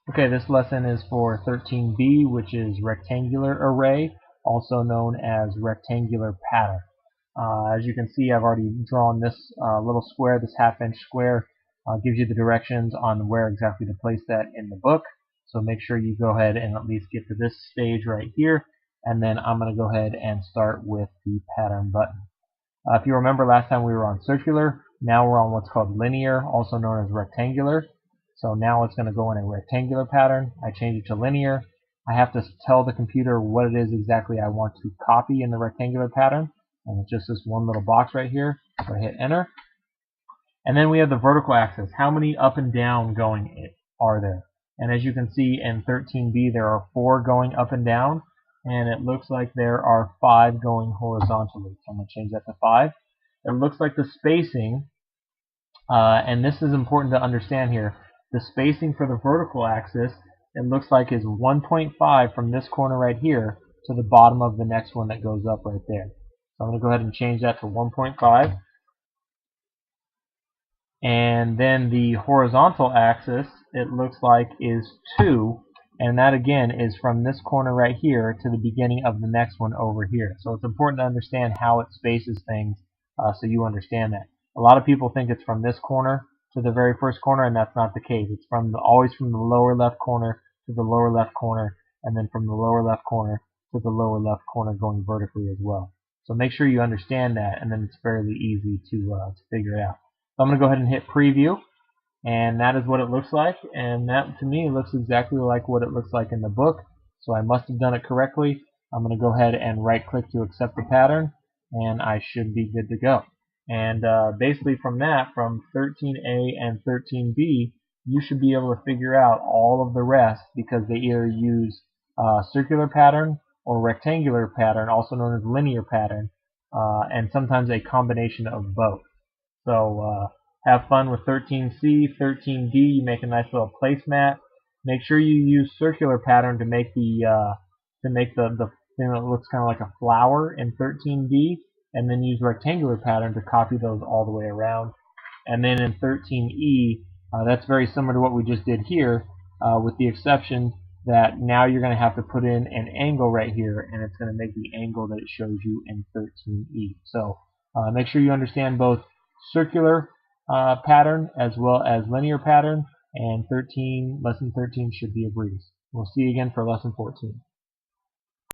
Okay, this lesson is for 13b, which is rectangular array, also known as rectangular pattern. As you can see, I've already drawn this little square, this half-inch square. Gives you the directions on where exactly to place that in the book. So make sure you go ahead and at least get to this stage right here, and then I'm going to go ahead and start with the pattern button. If you remember last time we were on circular, now we're on what's called linear, also known as rectangular. So now it's going to go in a rectangular pattern. I change it to linear. I have to tell the computer what it is exactly I want to copy in the rectangular pattern. And it's just this one little box right here. So I hit enter. And then we have the vertical axis. How many up and down going are there? And as you can see in 13b, there are 4 going up and down. And it looks like there are 5 going horizontally. So I'm going to change that to 5. It looks like the spacing, and this is important to understand here, the spacing for the vertical axis, it looks like is 1.5 from this corner right here to the bottom of the next one that goes up right there. So I'm going to go ahead and change that to 1.5. And then the horizontal axis, it looks like is 2, and that again is from this corner right here to the beginning of the next one over here. So it's important to understand how it spaces things so you understand that. A lot of people think it's from this corner to the very first corner, and that's not the case. It's always from the lower left corner to the lower left corner, and then from the lower left corner to the lower left corner going vertically as well. So make sure you understand that, and then it's fairly easy to figure it out. So I'm going to go ahead and hit preview, and that is what it looks like, and that to me looks exactly like what it looks like in the book, so I must have done it correctly. I'm going to go ahead and right click to accept the pattern, and I should be good to go. And basically from that, from 13a and 13b, you should be able to figure out all of the rest because they either use circular pattern or rectangular pattern, also known as linear pattern, and sometimes a combination of both. So have fun with 13C, 13D. You make a nice little placemat. Make sure you use circular pattern to make the thing that looks kind of like a flower in 13D, and then use rectangular pattern to copy those all the way around. And then in 13E, that's very similar to what we just did here, with the exception that now you're going to have to put in an angle right here, and it's going to make the angle that it shows you in 13E. So make sure you understand both circular pattern as well as linear pattern, and lesson 13 should be a breeze. We'll see you again for lesson 14.